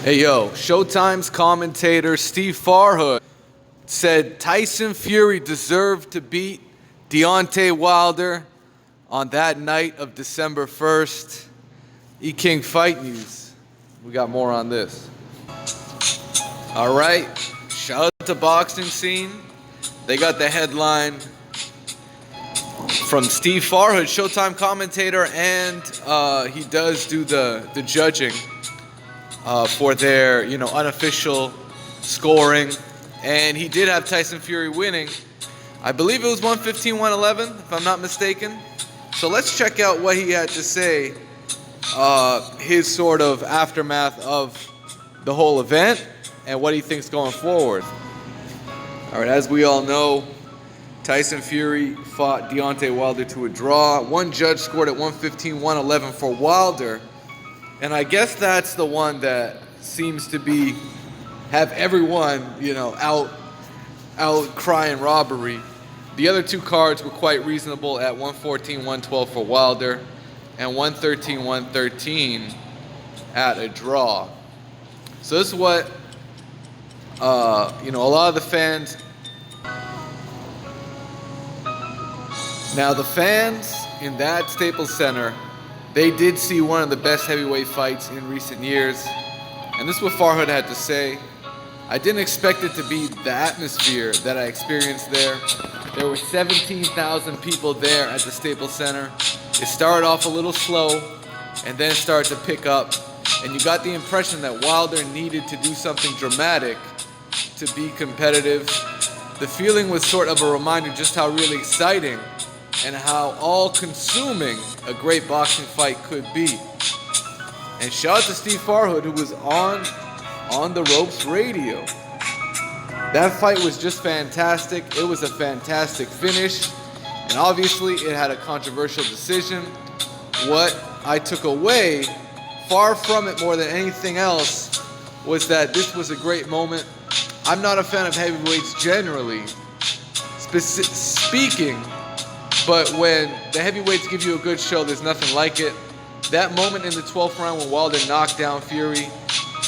Hey yo, Showtime's commentator Steve Farhood said Tyson Fury deserved to beat Deontay Wilder on that night of December 1st. E-King Fight News. We got more on this. All right, shout out to Boxing Scene. They got the headline from Steve Farhood, Showtime commentator, and he does do the judging for their, unofficial scoring. And he did have Tyson Fury winning. I believe it was 115-111, if I'm not mistaken. So let's check out what he had to say, his sort of aftermath of the whole event, and what he thinks going forward. All right, as we all know, Tyson Fury fought Deontay Wilder to a draw. One judge scored at 115-111 for Wilder. And I guess that's the one that seems to have everyone, out crying robbery. The other two cards were quite reasonable at 114-112 for Wilder and 113-113 at a draw. So this is what, a lot of the fans. Now the fans in that Staples Center, they did see one of the best heavyweight fights in recent years. And this is what Farhood had to say. I didn't expect it to be the atmosphere that I experienced there. There were 17,000 people there at the Staples Center. It started off a little slow, and then it started to pick up. And you got the impression that Wilder needed to do something dramatic to be competitive. The feeling was sort of a reminder just how really exciting and how all-consuming a great boxing fight could be. And shout out to Steve Farhood, who was on the Ropes Radio. That fight was just fantastic. It was a fantastic finish, and obviously it had a controversial decision. What I took away, far from it more than anything else, was that this was a great moment. I'm not a fan of heavyweights generally, speaking, but when the heavyweights give you a good show, there's nothing like it. That moment in the 12th round when Wilder knocked down Fury,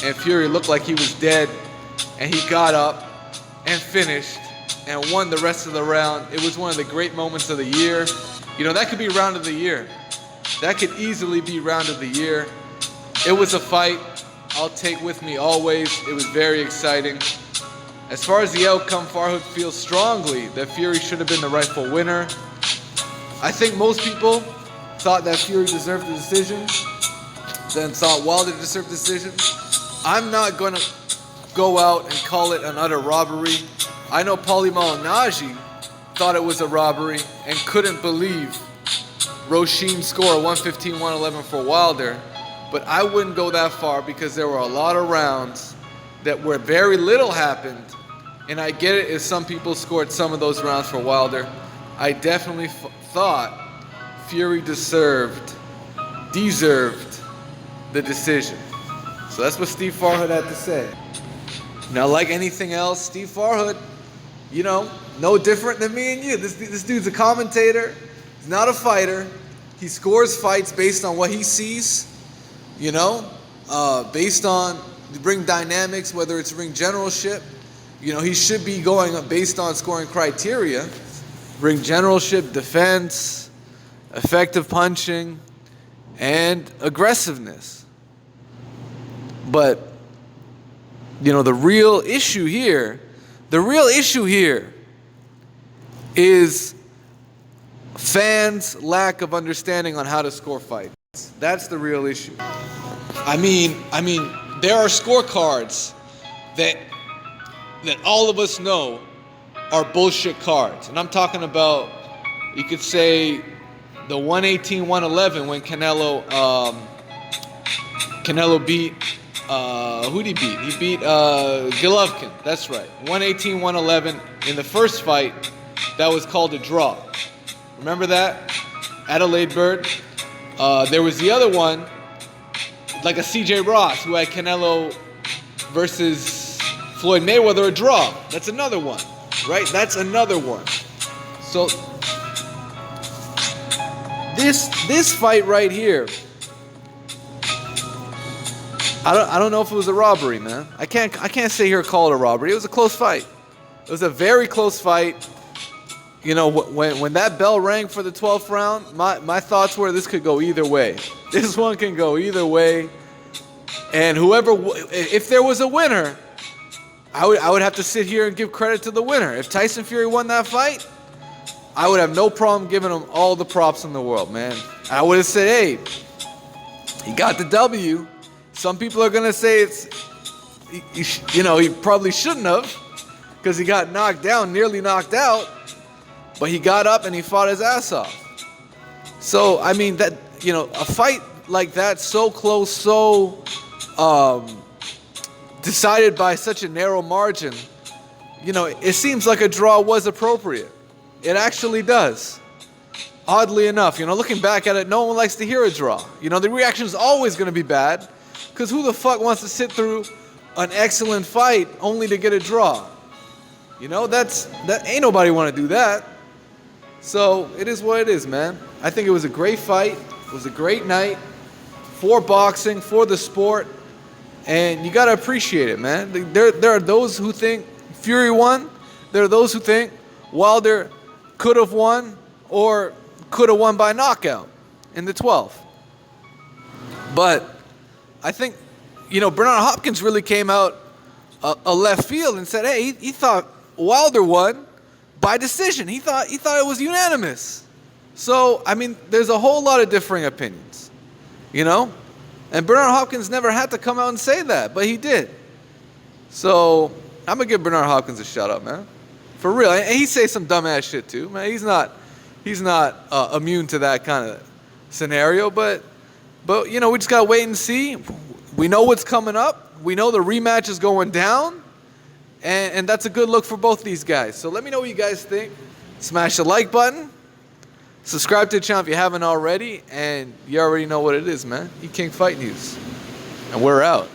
and Fury looked like he was dead, and he got up and finished and won the rest of the round. It was one of the great moments of the year. That could be round of the year. That could easily be round of the year. It was a fight I'll take with me always. It was very exciting. As far as the outcome, Farhood feels strongly that Fury should have been the rightful winner. I think most people thought that Fury deserved the decision, then thought Wilder deserved the decision. I'm not going to go out and call it an utter robbery. I know Paulie Malignaggi thought it was a robbery and couldn't believe Roshin's score 115-111 for Wilder, but I wouldn't go that far because there were a lot of rounds where very little happened, and I get it if some people scored some of those rounds for Wilder. I definitely thought Fury deserved the decision. So that's what Steve Farhood had to say. Now, like anything else, Steve Farhood, no different than me and you. This dude's a commentator. He's not a fighter. He scores fights based on what he sees, based on ring dynamics, whether it's ring generalship. He should be going based on scoring criteria. Ring generalship, defense, effective punching, and aggressiveness. But, the real issue here is fans' lack of understanding on how to score fights. That's the real issue. I mean, there are scorecards that all of us know are bullshit cards. And I'm talking about, you could say, the 118-111 when Canelo beat, who'd he beat? He beat Golovkin, that's right. 118-111 in the first fight, that was called a draw. Remember that? Adelaide Bird. There was the other one, like a CJ Ross, who had Canelo versus Floyd Mayweather, a draw. That's another one, right? That's another one. So this fight right here, I don't know if it was a robbery, man. I can't sit here and call it a robbery. It was a close fight. It was a very close fight. You know, when that bell rang for the 12th round, my thoughts were this could go either way. This one can go either way. And if there was a winner, I would have to sit here and give credit to the winner. If Tyson Fury won that fight, I would have no problem giving him all the props in the world, man. I would have said, hey, he got the W. Some people are going to say he probably shouldn't have because he got knocked down, nearly knocked out. But he got up and he fought his ass off. So, I mean, that, a fight like that, so close, so decided by such a narrow margin, it seems like a draw was appropriate. It actually does. Oddly enough, looking back at it, no one likes to hear a draw. The reaction is always going to be bad because who the fuck wants to sit through an excellent fight only to get a draw? That ain't nobody want to do that. So it is what it is, man. I think it was a great fight. It was a great night for boxing, for the sport, and you gotta appreciate it, man. There are those who think Fury won. There are those who think Wilder could have won or could have won by knockout in the 12th. But I think, Bernard Hopkins really came out a left field and said, hey, he thought Wilder won by decision. He thought it was unanimous. So, I mean, there's a whole lot of differing opinions, And Bernard Hopkins never had to come out and say that, but he did. So, I'm going to give Bernard Hopkins a shout out, man. For real. And he says some dumbass shit too, man. He's not immune to that kind of scenario, but we just got to wait and see. We know what's coming up. We know the rematch is going down. And that's a good look for both these guys. So let me know what you guys think. Smash the like button. Subscribe to the channel if you haven't already. And you already know what it is, man. Eat King Fight News. And we're out.